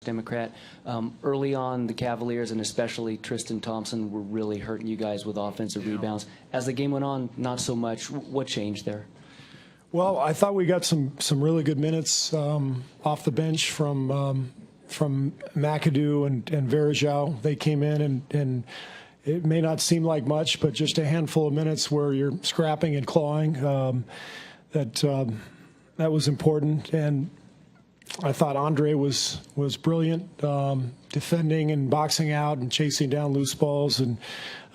Democrat. Early on, the Cavaliers and especially Tristan Thompson were really hurting you guys with offensive rebounds. As the game went on, not so much. What changed there? Well, I thought we got some really good minutes off the bench from McAdoo and Varejao. They came in and it may not seem like much, but just a handful of minutes where you're scrapping and clawing. That was important. And I thought Andre was brilliant, defending and boxing out and chasing down loose balls. And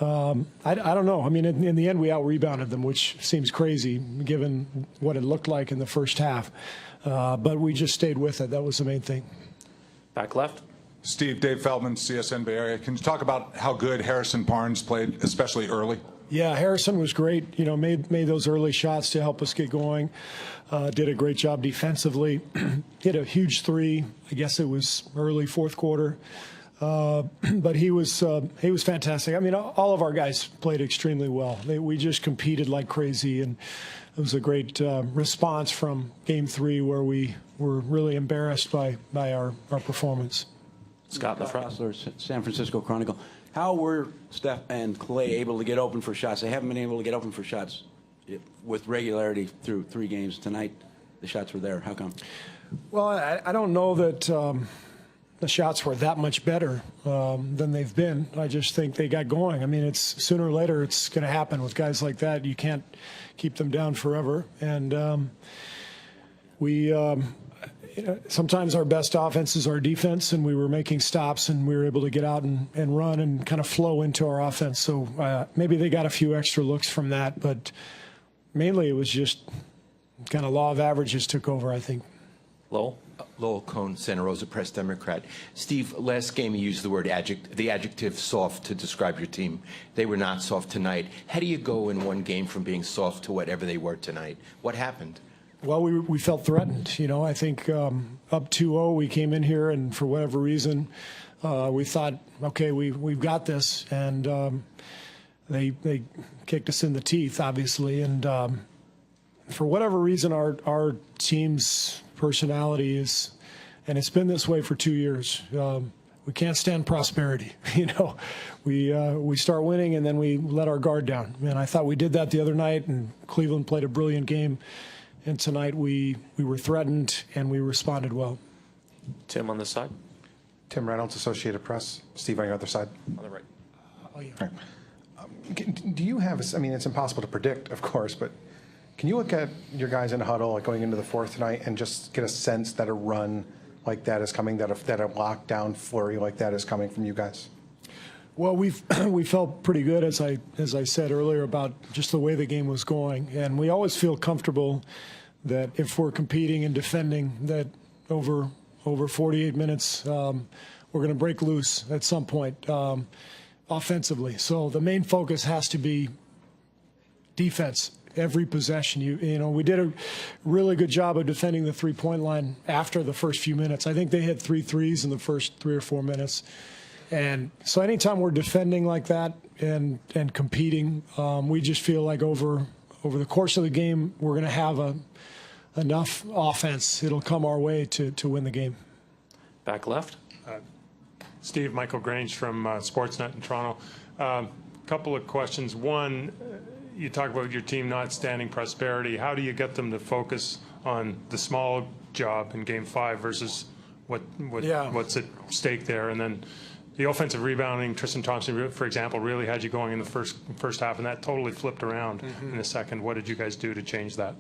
I don't know. I mean, in the end, we out-rebounded them, which seems crazy given what it looked like in the first half. But we just stayed with it. That was the main thing. Back left. Steve, Dave Feldman, CSN Bay Area. Can you talk about how good Harrison Barnes played, especially early? Yeah, Harrison was great. You know, made those early shots to help us get going. Did a great job defensively. Hit a huge three. I guess it was early fourth quarter. But he was fantastic. I mean, all of our guys played extremely well. We just competed like crazy, and it was a great response from Game 3 where we were really embarrassed by our performance. Scott in the front. San Francisco Chronicle. How were Steph and Clay able to get open for shots? They haven't been able to get open for shots with regularity through 3 games. Tonight, the shots were there. How come? Well, I don't know that the shots were that much better than they've been. I just think they got going. I mean, it's sooner or later it's going to happen with guys like that. You can't keep them down forever. And sometimes our best offense is our defense, and we were making stops, and we were able to get out and run and kind of flow into our offense. So maybe they got a few extra looks from that, but mainly it was just kind of law of averages took over, I think. Lowell. Lowell Cone, Santa Rosa Press Democrat. Steve, last game you used the word the adjective soft to describe your team. They were not soft tonight. How do you go in one game from being soft to whatever they were tonight? What happened? Well, we felt threatened. You know, I think up 2-0, we came in here, and for whatever reason, we thought, okay, we've got this, and they kicked us in the teeth, obviously, and for whatever reason, our team's personality is, and it's been this way for 2 years. We can't stand prosperity. You know, we start winning and then we let our guard down. And I thought we did that the other night, and Cleveland played a brilliant game. And tonight we were threatened and we responded well. Tim on this side. Tim Reynolds, Associated Press. Steve on your other side. On the right. Oh, yeah. Right. Do you have, I mean, it's impossible to predict, of course, but can you look at your guys in the huddle like going into the fourth tonight and just get a sense that a run like that is coming, that a lockdown flurry like that is coming from you guys? Well, we felt pretty good, as I said earlier, about just the way the game was going, and we always feel comfortable that if we're competing and defending, that over 48 minutes we're going to break loose at some point offensively. So the main focus has to be defense. Every possession, you know, we did a really good job of defending the three-point line after the first few minutes. I think they had 3 threes in the first 3 or 4 minutes. And so anytime we're defending like that and competing, we just feel like over the course of the game, we're going to have enough offense. It'll come our way to win the game. Back left. Steve, Michael Grange from Sportsnet in Toronto. Couple of questions. One, you talk about your team not standing prosperity. How do you get them to focus on the small job in Game 5 versus what's at stake there? And then the offensive rebounding, Tristan Thompson, for example, really had you going in the first half, and that totally flipped around in the second. What did you guys do to change that?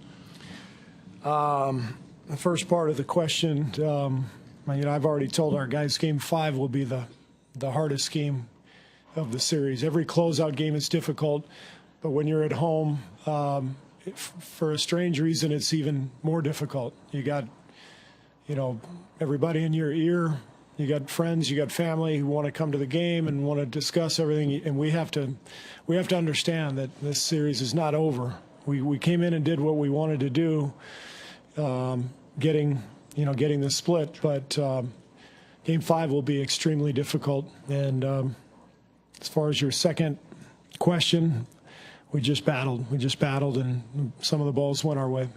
The first part of the question, I've already told our guys Game 5 will be the hardest game of the series. Every closeout game is difficult, but when you're at home, for a strange reason, it's even more difficult. You got, everybody in your ear. You got friends, you got family who want to come to the game and want to discuss everything, and we have to understand that this series is not over. We came in and did what we wanted to do, getting the split, but Game 5 will be extremely difficult. And as far as your second question, we just battled, and some of the balls went our way.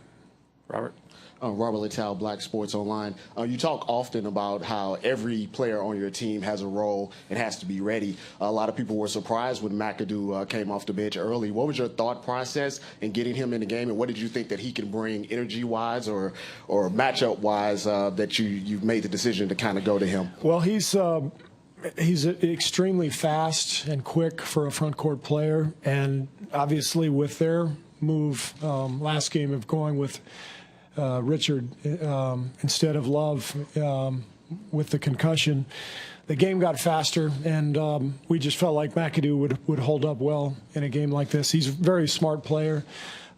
Robert. Robert Littell, Black Sports Online. You talk often about how every player on your team has a role and has to be ready. A lot of people were surprised when McAdoo came off the bench early. What was your thought process in getting him in the game, and what did you think that he can bring energy-wise or matchup-wise that you've made the decision to kind of go to him? Well, he's extremely fast and quick for a front court player, and obviously with their move last game of going with Richard instead of Love with the concussion, the game got faster, and we just felt like McAdoo would hold up well in a game like this. He's a very smart player.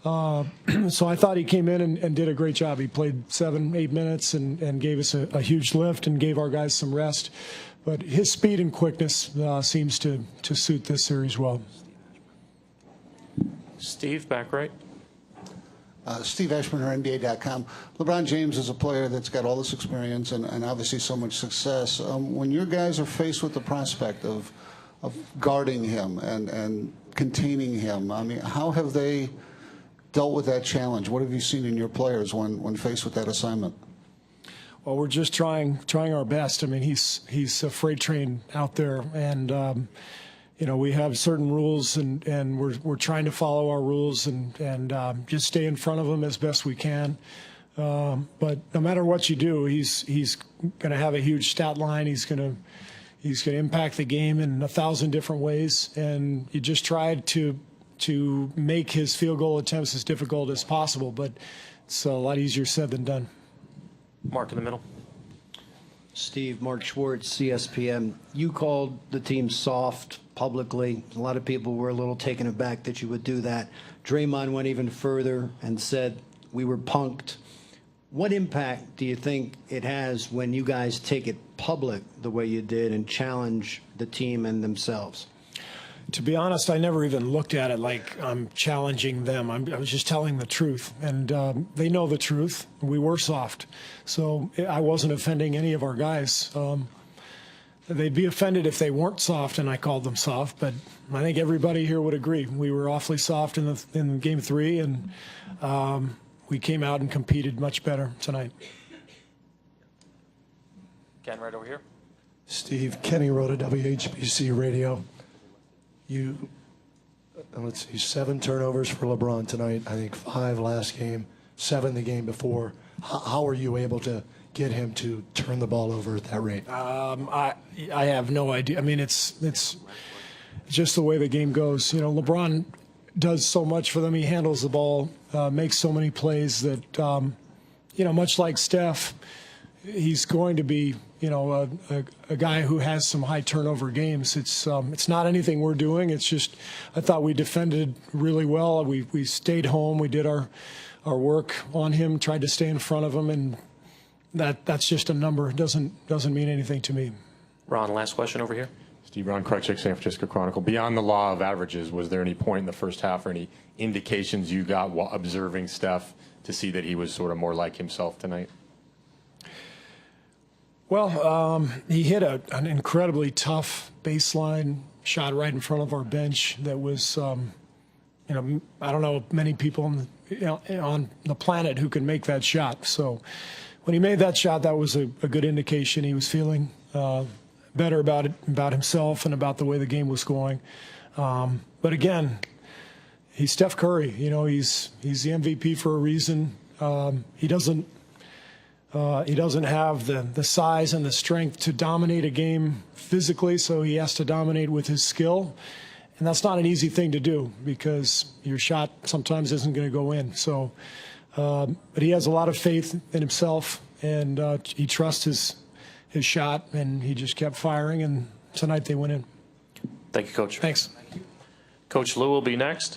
So I thought he came in and did a great job. He played 7-8 minutes and gave us a huge lift and gave our guys some rest. But his speed and quickness seems to suit this series well. Steve, back right. Steve Ashburner, NBA.com. LeBron James is a player that's got all this experience and obviously so much success. When your guys are faced with the prospect of guarding him and containing him, I mean, how have they dealt with that challenge? What have you seen in your players when faced with that assignment? Well, we're just trying our best. I mean, he's a freight train out there, and you know, we have certain rules, and we're trying to follow our rules and just stay in front of him as best we can. But no matter what you do, he's going to have a huge stat line. He's going to impact the game in 1,000 different ways, and you just try to make his field goal attempts as difficult as possible. But it's a lot easier said than done. Mark in the middle. Steve, Mark Schwartz, CSPN. You called the team soft publicly. A lot of people were a little taken aback that you would do that. Draymond went even further and said we were punked. What impact do you think it has when you guys take it public the way you did and challenge the team and themselves? To be honest, I never even looked at it like I'm challenging them. I was just telling the truth, and they know the truth. We were soft, so I wasn't offending any of our guys. They'd be offended if they weren't soft and I called them soft, but I think everybody here would agree. We were awfully soft in Game 3, and we came out and competed much better tonight. Ken, right over here. Steve, Kenny wrote a WHBC radio. Let's see, 7 turnovers for LeBron tonight. I think 5 last game, 7 the game before. How are you able to get him to turn the ball over at that rate? I have no idea. I mean, it's just the way the game goes. You know, LeBron does so much for them. He handles the ball, makes so many plays that, you know, much like Steph, he's going to be, you know, a guy who has some high turnover games. It's not anything we're doing. It's just I thought we defended really well. We stayed home. We did our work on him, tried to stay in front of him, and that's just a number. It doesn't mean anything to me. Ron, last question over here. Steve, Ron Krukchik, San Francisco Chronicle. Beyond the law of averages, was there any point in the first half or any indications you got while observing Steph to see that he was sort of more like himself tonight? Well, he hit an incredibly tough baseline shot right in front of our bench that was, you know, I don't know many people on the planet who can make that shot. So when he made that shot, that was a good indication he was feeling better about himself and about the way the game was going. But again, he's Steph Curry. You know, he's the MVP for a reason. He doesn't have the size and the strength to dominate a game physically, so he has to dominate with his skill. And that's not an easy thing to do because your shot sometimes isn't going to go in. So, but he has a lot of faith in himself, and he trusts his shot, and he just kept firing, and tonight they went in. Thank you, Coach. Thanks. Coach Lou will be next.